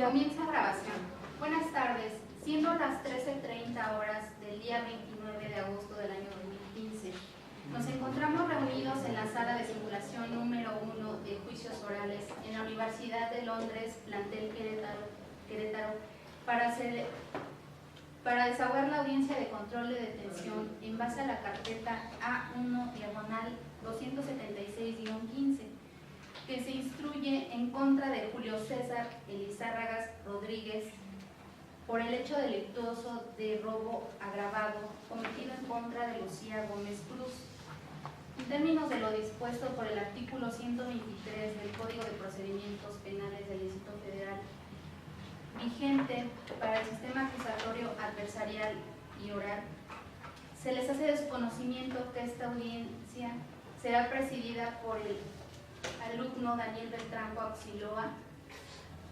Comienza grabación. Buenas tardes. Siendo las 13:30 horas del día 29 de agosto del año 2015, nos encontramos reunidos en la sala de simulación número 1 de juicios orales en la Universidad de Londres, plantel Querétaro, para desahogar la audiencia de control de detención en base a la carpeta A1/276-15, que se instruye en contra de Julio César Elizárraga Rodríguez por el hecho delictuoso de robo agravado cometido en contra de Lucía Gómez Cruz. En términos de lo dispuesto por el artículo 123 del Código de Procedimientos Penales del Distrito Federal, vigente para el sistema acusatorio adversarial y oral, se les hace de su conocimiento que esta audiencia será presidida por el alumno Daniel Beltrán Coaxiloa,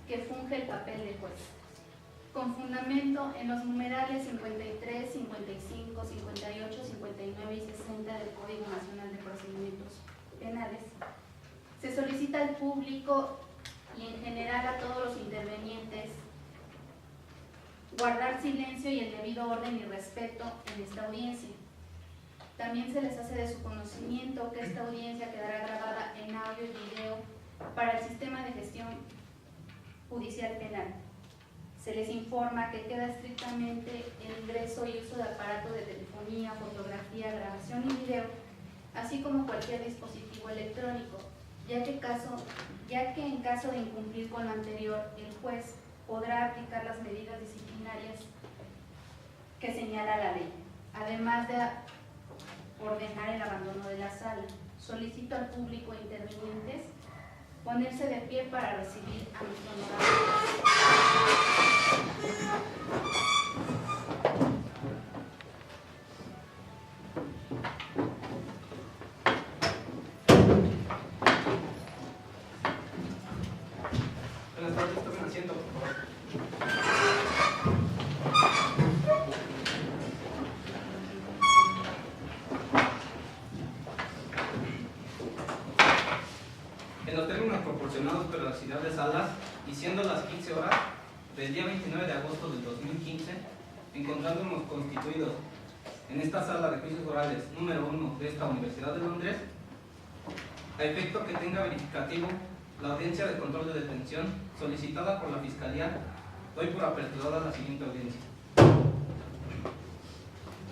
que funge el papel de juez. Con fundamento en los numerales 53, 55, 58, 59 y 60 del Código Nacional de Procedimientos Penales, se solicita al público y en general a todos los intervenientes guardar silencio y el debido orden y respeto en esta audiencia. También se les hace de su conocimiento que esta audiencia quedará grabada en audio y video para el sistema de gestión judicial penal. Se les informa que queda estrictamente el ingreso y uso de aparatos de telefonía, fotografía, grabación y video, así como cualquier dispositivo electrónico, ya que en caso de incumplir con lo anterior, el juez podrá aplicar las medidas disciplinarias que señala la ley, además de ordenar el abandono de la sala. Solicito al público intervinientes ponerse de pie para recibir a nuestro honorable. Buenas tardes, tomen asiento, por favor. En los términos proporcionados por la ciudad de Salas y siendo las 15 horas del día 29 de agosto del 2015, encontrándonos constituidos en esta sala de juicios orales número 1 de esta Universidad de Londres, a efecto que tenga verificativo la audiencia de control de detención solicitada por la Fiscalía, doy por aperturada la siguiente audiencia.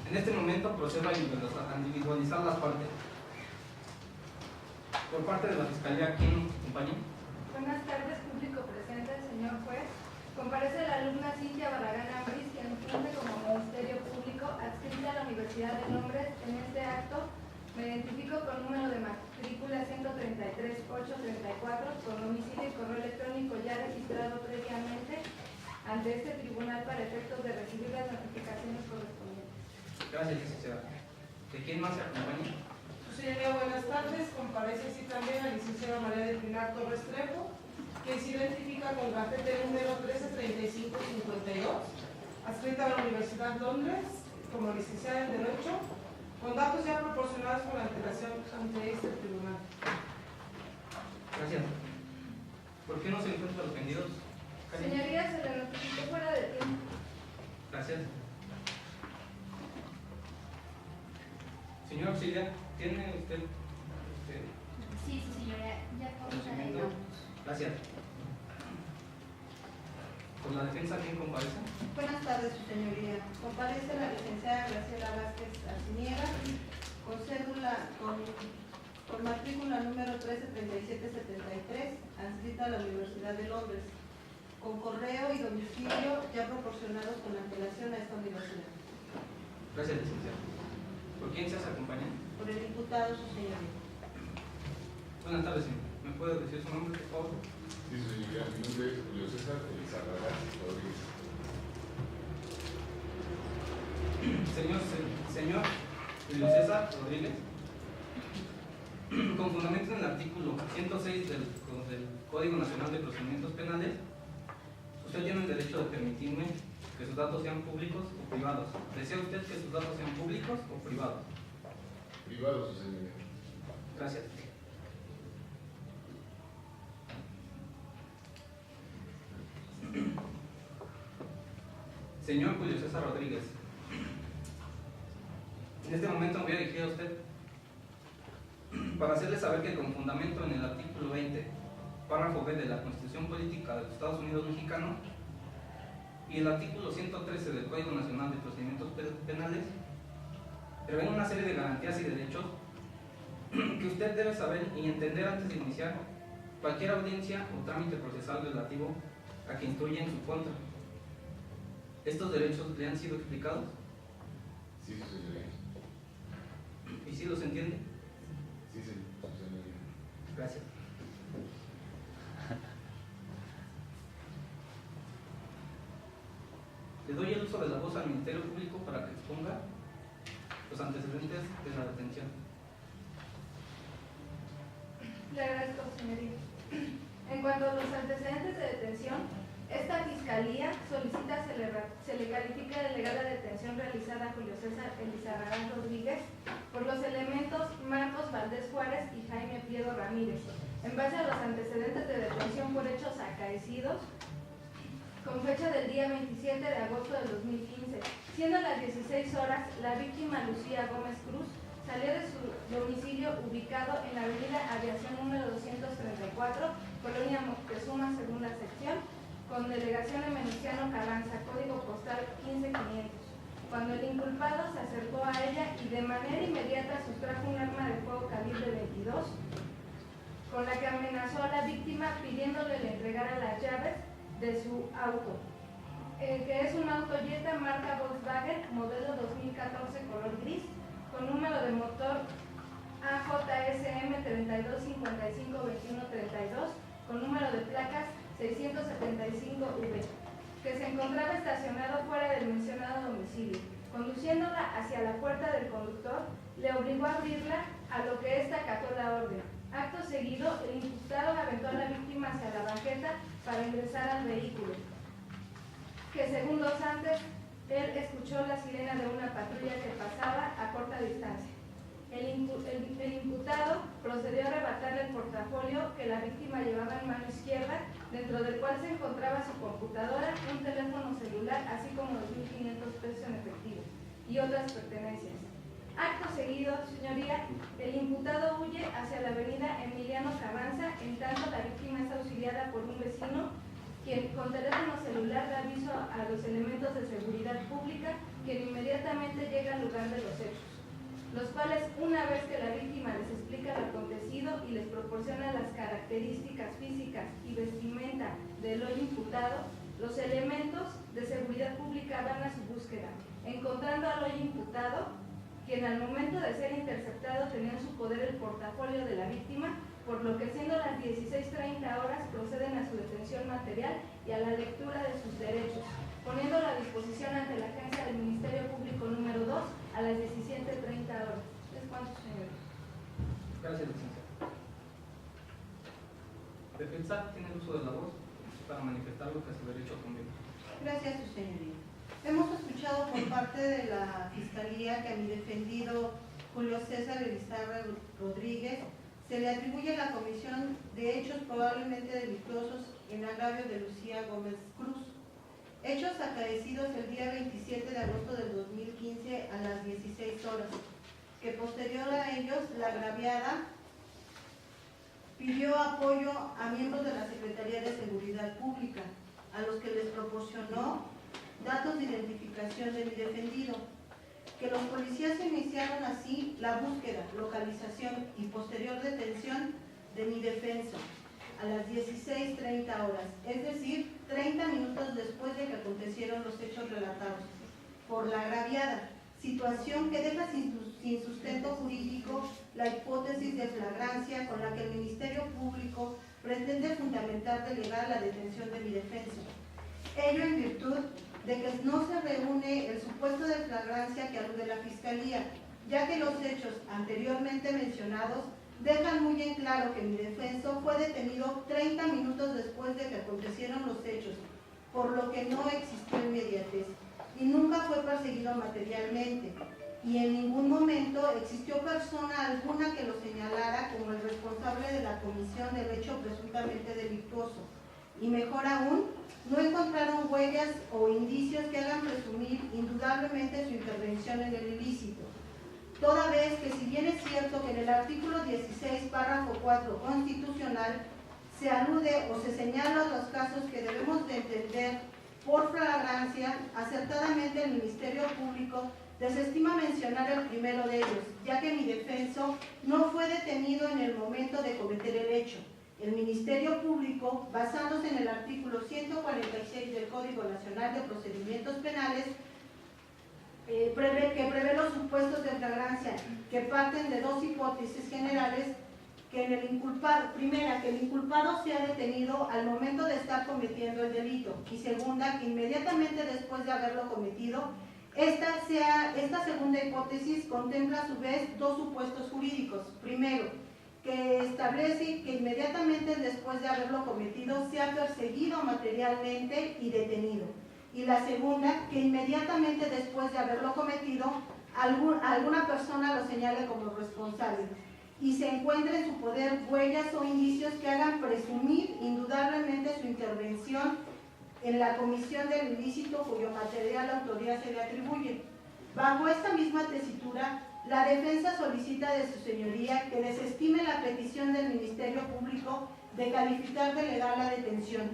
En este momento procedo a individualizar las partes. Por parte de la Fiscalía, ¿quién acompaña? Buenas tardes, público presente, señor juez. Comparece la alumna Cintia Barragán Ambris, quien funge como Ministerio Público adscrita a la Universidad de Londres. En este acto me identifico con número de matrícula 133-834, con domicilio y correo electrónico ya registrado previamente ante este tribunal para efectos de recibir las notificaciones correspondientes. Gracias, licenciada. ¿De quién más se acompaña? Señoría, buenas tardes. Comparece así también la licenciada María del Pinar Torres Trejo, que se identifica con gafete número 133552, adscrita a la Universidad de Londres como licenciada en Derecho, con datos ya proporcionados con antelación ante este tribunal. Gracias. ¿Por qué no se encuentran ofendidos? Señoría, se le notificó fuera de tiempo. Gracias. Señor auxiliar, ¿tiene usted Sí, su señoría, ya conocimiento? comenzaremos. Gracias. ¿Por la defensa quién comparece? Buenas tardes, su señoría. Comparece la licenciada Graciela Vázquez Arciniega, con cédula, con matrícula número 133773, adscrita a la Universidad de Londres, con correo y domicilio ya proporcionados con antelación a esta universidad. Gracias, licenciado. ¿Por quién se hace acompañar? Por el imputado, su señoría. Buenas tardes, señor. ¿Me puede decir su nombre, por favor? Sí, señoría, mi nombre es Julio César Elizárraga Rodríguez. Señor Julio César Rodríguez, con fundamento en el artículo 106 del Código Nacional de Procedimientos Penales, usted tiene el derecho de permitirme que sus datos sean públicos o privados. ¿Desea usted que sus datos sean públicos o privados? Privados, señoría. Gracias. Señor Julio César Rodríguez, en este momento me voy a dirigir a usted para hacerle saber que con fundamento en el artículo 20, párrafo B de la Constitución Política de los Estados Unidos Mexicanos y el artículo 113 del Código Nacional de Procedimientos Penales, prevén una serie de garantías y derechos que usted debe saber y entender antes de iniciar cualquier audiencia o trámite procesal relativo a que instruya en su contra. ¿Estos derechos le han sido explicados? Sí, su señoría. ¿Y si los entiende? Sí, su señoría. Gracias. Le doy el uso de la voz al Ministerio Público para que exponga los antecedentes de la detención. Le agradezco, señoría. En cuanto a los antecedentes de detención, esta Fiscalía solicita se le califique de legal la detención realizada a Julio César Elizarragán Rodríguez por los elementos Marcos Valdés Juárez y Jaime Pliego Ramírez, en base a los antecedentes de detención por hechos acaecidos con fecha del día 27 de agosto del 2015. Siendo las 16 horas, la víctima Lucía Gómez Cruz salió de su domicilio ubicado en la avenida Aviación número 234, Colonia Moctezuma, segunda sección, con delegación de Venustiano Carranza, código postal 15500, cuando el inculpado se acercó a ella y de manera inmediata sustrajo un arma de fuego calibre 22, con la que amenazó a la víctima pidiéndole le entregara las llaves de su auto, que es un auto Jetta marca Volkswagen, modelo 2014, color gris, con número de motor AJSM 32552132, con número de placas 675V, que se encontraba estacionado fuera del mencionado domicilio. Conduciéndola hacia la puerta del conductor, le obligó a abrirla, a lo que ésta acató la orden. Acto seguido, el imputado aventó a la víctima hacia la banqueta para ingresar al vehículo, que segundos antes él escuchó la sirena de una patrulla que pasaba a corta distancia. El imputado procedió a arrebatarle el portafolio que la víctima llevaba en mano izquierda, dentro del cual se encontraba su computadora, un teléfono celular, así como 2.500 pesos en efectivo y otras pertenencias. Acto seguido, señoría, el imputado huye hacia la avenida Emiliano Carranza, en tanto la víctima es auxiliada por un vecino, quien con teléfono celular da aviso a los elementos de seguridad pública, quien inmediatamente llega al lugar de los hechos, los cuales, una vez que la víctima les explica lo acontecido y les proporciona las características físicas y vestimenta del hoy imputado, los elementos de seguridad pública van a su búsqueda, encontrando al hoy imputado, quien al momento de ser interceptado tenía en su poder el portafolio de la víctima, por lo que siendo las 16:30 horas proceden a su detención material y a la lectura de sus derechos, poniéndolo a disposición ante la agencia del Ministerio Público número 2 a las 17:30 horas. ¿Es cuánto, señor? Gracias, licenciado. Defensa tiene el uso de la voz para manifestar lo que a su derecho conviene. Gracias, su señoría. Hemos escuchado por parte de la Fiscalía que a mi defendido Julio César Elizarragán Rodríguez se le atribuye la comisión de hechos probablemente delictuosos en agravio de Lucía Gómez Cruz. Hechos acaecidos el día 27 de agosto del 2015 a las 16 horas, que posterior a ellos la agraviada pidió apoyo a miembros de la Secretaría de Seguridad Pública, a los que les proporcionó datos de identificación de mi defendido, que los policías iniciaron así la búsqueda, localización y posterior detención de mi defensa a las 16:30 horas, es decir, 30 minutos después de que acontecieron los hechos relatados por la agraviada, situación que deja sin sustento jurídico la hipótesis de flagrancia con la que el Ministerio Público pretende fundamentar de legal la detención de mi defensa. Ello en virtud de que no se reúne el supuesto de flagrancia que alude la Fiscalía, ya que los hechos anteriormente mencionados dejan muy en claro que mi defenso fue detenido 30 minutos después de que acontecieron los hechos, por lo que no existió inmediatez y nunca fue perseguido materialmente, y en ningún momento existió persona alguna que lo señalara como el responsable de la comisión del hecho presuntamente delictuoso, Y mejor aún, no encontraron huellas o indicios que hagan presumir indudablemente su intervención en el ilícito. Toda vez que, si bien es cierto que en el artículo 16, párrafo 4 constitucional, se alude o se señala los casos que debemos de entender por flagrancia, acertadamente el Ministerio Público desestima mencionar el primero de ellos, ya que mi defenso no fue detenido en el momento de cometer el hecho. El Ministerio Público, basándose en el artículo 146 del Código Nacional de Procedimientos Penales, que prevé los supuestos de flagrancia, que parten de dos hipótesis generales, que en el inculpado, primera, que el inculpado sea detenido al momento de estar cometiendo el delito, y segunda, que inmediatamente después de haberlo cometido. Esta segunda hipótesis contempla a su vez dos supuestos jurídicos. Primero, que establece que inmediatamente después de haberlo cometido sea perseguido materialmente y detenido. Y la segunda, que inmediatamente después de haberlo cometido, alguna persona lo señale como responsable y se encuentre en su poder huellas o indicios que hagan presumir indudablemente su intervención en la comisión del ilícito cuyo material autoría se le atribuye. Bajo esta misma tesitura, la defensa solicita de su señoría que desestime la petición del Ministerio Público de calificar de legal la detención,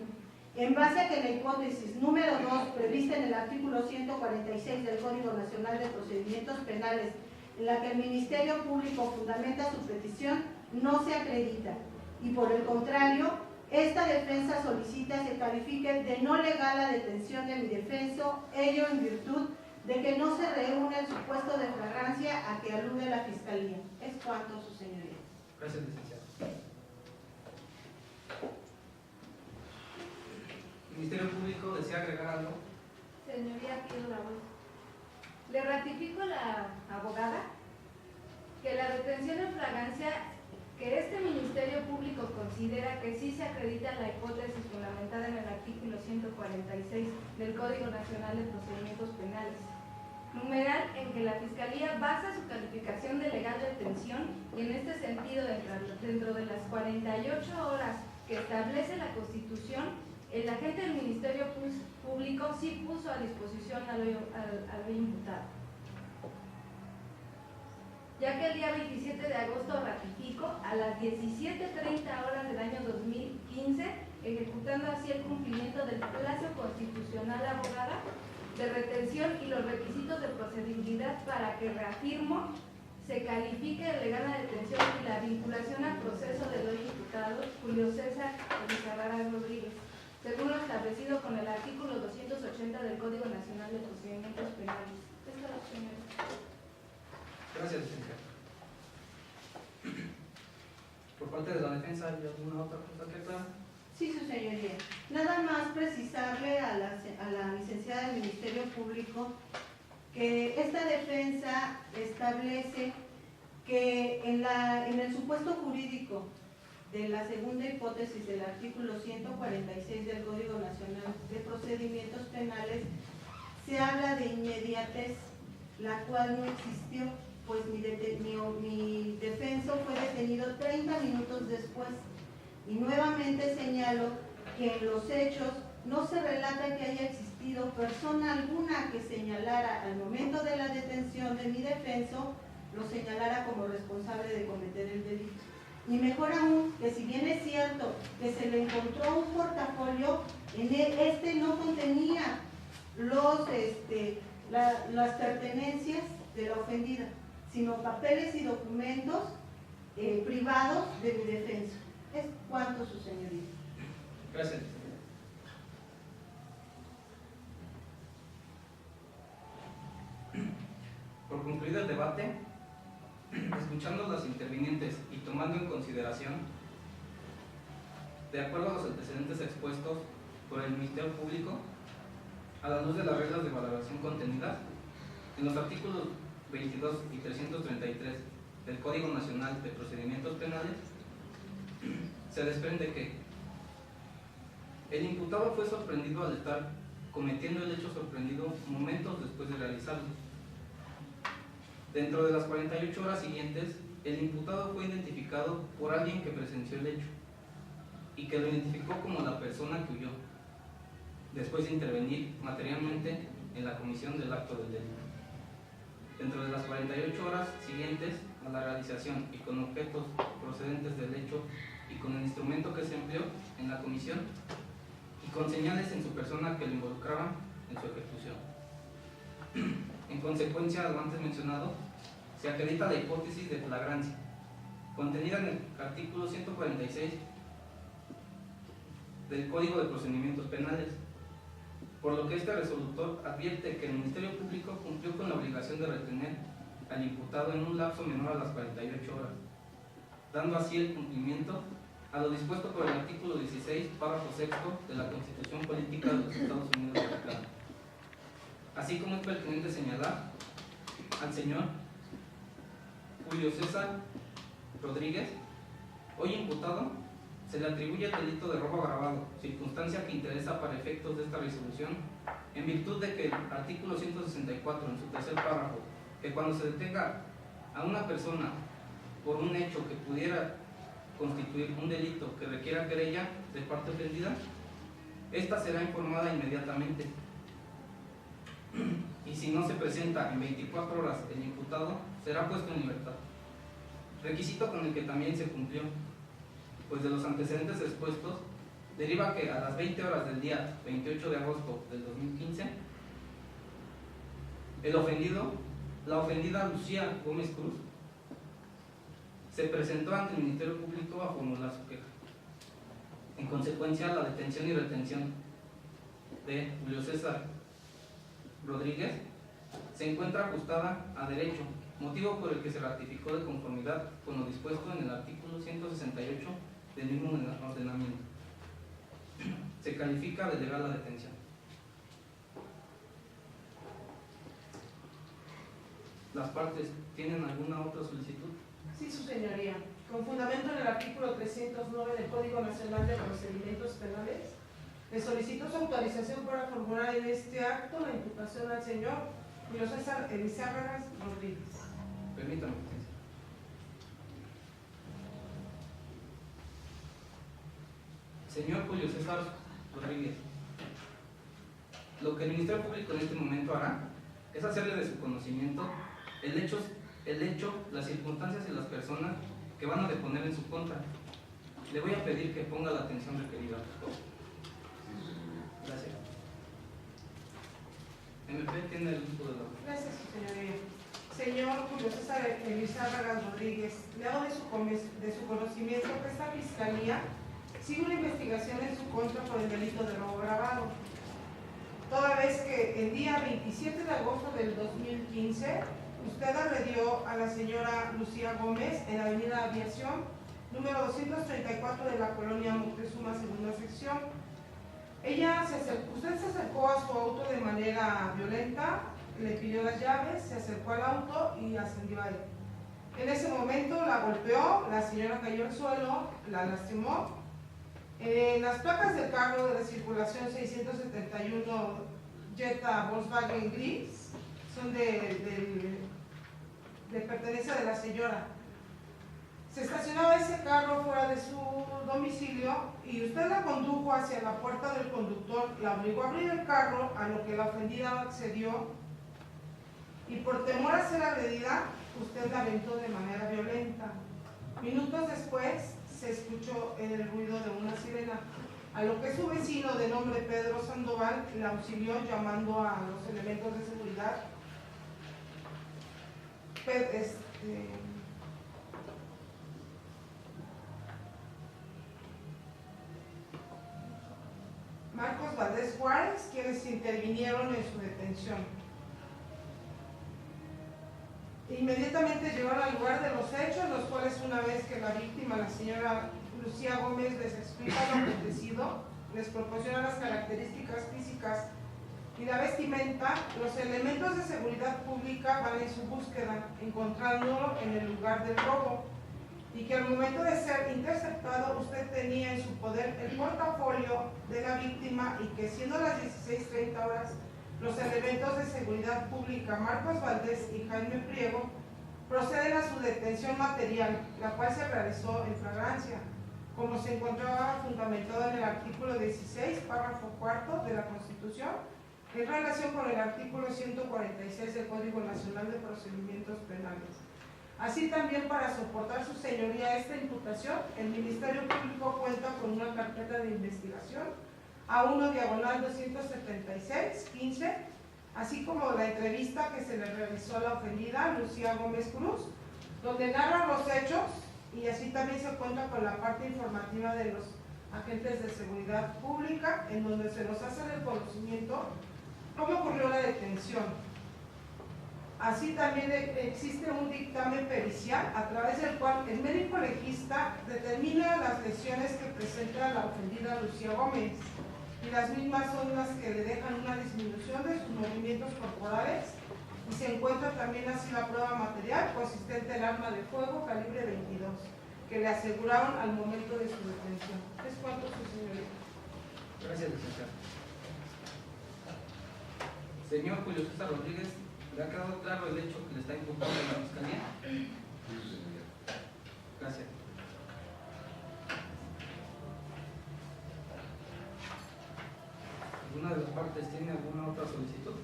en base a que la hipótesis número 2, prevista en el artículo 146 del Código Nacional de Procedimientos Penales, en la que el Ministerio Público fundamenta su petición, no se acredita, y por el contrario, esta defensa solicita se califique de no legal la detención de mi defenso, ello en virtud de que no se reúne el supuesto de flagrancia a que alude la Fiscalía. Es cuanto, su señoría. Gracias, licenciado. ¿El Ministerio Público desea agregar algo? Señoría, pido la voz. Le ratifico a la abogada que la detención en flagrancia, que este Ministerio Público considera que sí se acredita la hipótesis fundamentada en el artículo 146 del Código Nacional de Procedimientos Penales, numeral en que la Fiscalía basa su calificación de legal detención, y en este sentido, dentro de las 48 horas que establece la Constitución, el agente del Ministerio Público sí puso a disposición al imputado. Ya que el día 27 de agosto ratifico a las 17:30 horas del año 2015, ejecutando así el cumplimiento del plazo constitucional, abogada, de retención y los requisitos de procedibilidad para que, reafirmo, se califique de legal la detención y la vinculación al proceso del hoy imputado Julio César Elizarraga Rodríguez, según lo establecido con el artículo 280 del Código Nacional de Procedimientos Penales. Esta es la señora. Gracias, licenciado. Por parte de la defensa, ¿hay alguna otra cosa que aclarar? Sí, su señoría. Nada más precisarle a la licenciada del Ministerio Público que esta defensa establece que en el supuesto jurídico de la segunda hipótesis del artículo 146 del Código Nacional de Procedimientos Penales se habla de inmediatez, la cual no existió, pues mi defenso fue detenido 30 minutos después. Y nuevamente señalo que en los hechos no se relata que haya existido persona alguna que señalara al momento de la detención de mi defenso, lo señalara como responsable de cometer el delito. Y mejor aún, que si bien es cierto que se le encontró un portafolio, este no contenía las pertenencias de la ofendida, sino papeles y documentos privados de mi defenso. Es cuanto, su señoría. Gracias. Por concluido el debate, escuchando a los intervinientes y tomando en consideración, de acuerdo a los antecedentes expuestos por el Ministerio Público, a la luz de las reglas de valoración contenidas en los artículos 22 y 333 del Código Nacional de Procedimientos Penales, se desprende que el imputado fue sorprendido al estar cometiendo el hecho sorprendido momentos después de realizarlo. Dentro de las 48 horas siguientes, el imputado fue identificado por alguien que presenció el hecho y que lo identificó como la persona que huyó, después de intervenir materialmente en la comisión del acto del delito. Dentro de las 48 horas siguientes a la realización y con objetos procedentes del hecho y con el instrumento que se empleó en la comisión y con señales en su persona que lo involucraban en su ejecución. En consecuencia de lo antes mencionado, se acredita la hipótesis de flagrancia, contenida en el artículo 146 del Código de Procedimientos Penales, por lo que este resolutor advierte que el Ministerio Público cumplió con la obligación de retener al imputado en un lapso menor a las 48 horas, dando así el cumplimiento a lo dispuesto por el artículo 16, párrafo sexto de la Constitución Política de los Estados Unidos Mexicanos. Así como es pertinente señalar al señor Julio César Rodríguez, hoy imputado, se le atribuye el delito de robo agravado, circunstancia que interesa para efectos de esta resolución, en virtud de que el artículo 164, en su tercer párrafo, que cuando se detenga a una persona por un hecho que pudiera constituir un delito que requiera querella de parte ofendida, esta será informada inmediatamente. Y si no se presenta en 24 horas el imputado, será puesto en libertad. Requisito con el que también se cumplió, pues de los antecedentes expuestos deriva que a las 20 horas del día 28 de agosto del 2015, la ofendida Lucía Gómez Cruz, se presentó ante el Ministerio Público a formular su queja. En consecuencia, la detención y retención de Julio César Rodríguez se encuentra ajustada a derecho, motivo por el que se ratificó de conformidad con lo dispuesto en el artículo 168 del mismo ordenamiento. Se califica de legal la detención. ¿Las partes tienen alguna otra solicitud? Sí, su señoría. Con fundamento en el artículo 309 del Código Nacional de Procedimientos Penales, le solicito su autorización para formular en este acto la imputación al señor Julio César Elizárraga Rodríguez. Permítame, licencia. Señor Julio César Rodríguez, lo que el Ministerio Público en este momento hará es hacerle de su conocimiento el hecho, las circunstancias y las personas que van a deponer en su contra. Le voy a pedir que ponga la atención requerida, por favor. Gracias. MP tiene el uso de la... Gracias, su señoría. Señor Julio César Elizárraga Rodríguez, le hago de su conocimiento que esta Fiscalía sigue una investigación en su contra por el delito de robo agravado, toda vez que el día 27 de agosto del 2015 usted agredió a la señora Lucía Gómez en la avenida Aviación, número 234 de la colonia Moctezuma, segunda sección. Usted se acercó a su auto de manera violenta, le pidió las llaves, se acercó al auto y ascendió a él. En ese momento la golpeó, la señora cayó al suelo, la lastimó. Las placas del carro de la circulación 671 Jetta Volkswagen gris son de pertenencia de la señora. Se estacionaba ese carro fuera de su domicilio y usted la condujo hacia la puerta del conductor, la obligó a abrir el carro, a lo que la ofendida accedió y por temor a ser agredida, usted la aventó de manera violenta. Minutos después se escuchó el ruido de una sirena, a lo que su vecino de nombre Pedro Sandoval la auxilió llamando a los elementos de seguridad. Marcos Valdés Juárez, quienes intervinieron en su detención. Inmediatamente llegaron al lugar de los hechos, los cuales una vez que la víctima, la señora Lucía Gómez, les explica lo acontecido, les proporciona las características físicas y la vestimenta, los elementos de seguridad pública van en su búsqueda, encontrándolo en el lugar del robo, y que al momento de ser interceptado usted tenía en su poder el portafolio de la víctima y que siendo las 16:30 horas, los elementos de seguridad pública Marcos Valdés y Jaime Priego proceden a su detención material, la cual se realizó en flagrancia. como se encontraba fundamentado en el artículo 16, párrafo cuarto de la Constitución, en relación con el artículo 146 del Código Nacional de Procedimientos Penales. Así también, para soportar su señoría esta imputación, el Ministerio Público cuenta con una carpeta de investigación A1/276-15, así como la entrevista que se le realizó a la ofendida, Lucía Gómez Cruz, donde narra los hechos, y así también se cuenta con la parte informativa de los agentes de seguridad pública, en donde se nos hace el conocimiento cómo ocurrió la detención. Así también existe un dictamen pericial a través del cual el médico legista determina las lesiones que presenta la ofendida Lucía Gómez, y las mismas son las que le dejan una disminución de sus movimientos corporales, y se encuentra también así la prueba material consistente en arma de fuego calibre 22 que le aseguraron al momento de su detención. Es cuanto, su señoría. Gracias, licenciado. Señor Julio César Rodríguez, ¿le ha quedado claro el hecho que le está imputando a la Fiscalía? Sí, su señoría. Gracias. ¿Alguna de las partes tiene alguna otra solicitud?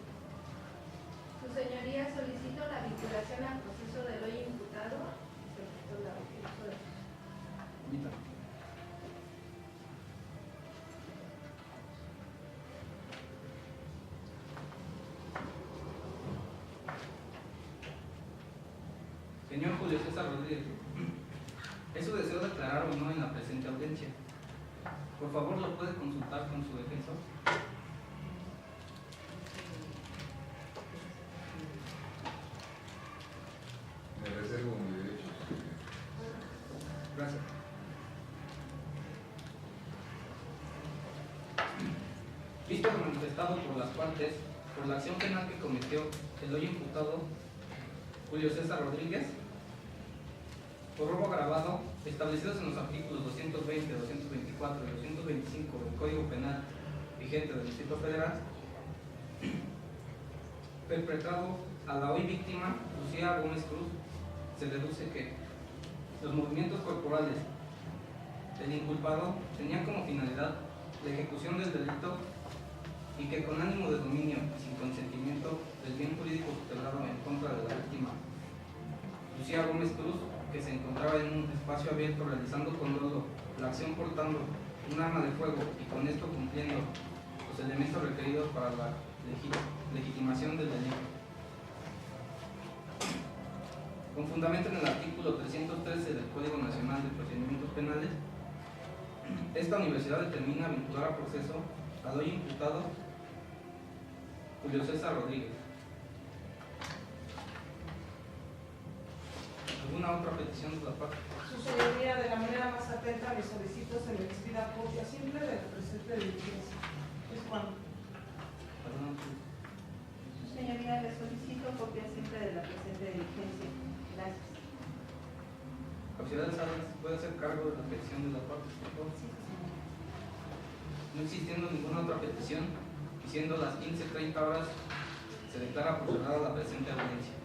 Su señoría, solicito la vinculación al proceso del hoy imputado. Solicito la vinculación. Permítame. Señor Julio César Rodríguez, ¿es su deseo declarar o no en la presente audiencia? Por favor, lo puede consultar con su defensor. Me reservo mi derecho, su señoría. Gracias. Visto lo manifestado por las partes, por la acción penal que cometió el hoy imputado Julio César Rodríguez, por robo agravado, establecidos en los artículos 220, 224 y 225 del Código Penal vigente del Distrito Federal, perpetrado a la hoy víctima, Lucía Gómez Cruz, se deduce que los movimientos corporales del inculpado tenían como finalidad la ejecución del delito y que con ánimo de dominio y sin consentimiento del bien jurídico tutelado en contra de la víctima, Lucía Gómez Cruz, que se encontraba en un espacio abierto realizando con dolo la acción portando un arma de fuego y con esto cumpliendo los elementos requeridos para la legitimación del delito. Con fundamento en el artículo 313 del Código Nacional de Procedimientos Penales, esta universidad determina vincular a proceso al hoy imputado Julio César Rodríguez. ¿Alguna otra petición de la parte? Su señoría, de la manera más atenta, le solicito se me expida copia simple de la presente diligencia. Es cuanto. Perdón. Su señoría, le solicito copia simple de la presente diligencia. Gracias. Auxiliar de Salas, ¿puede hacer cargo de la petición de la parte, por favor? Sí, su señoría. No existiendo ninguna otra petición y siendo las 15:30 horas, se declara por cerrada la presente audiencia.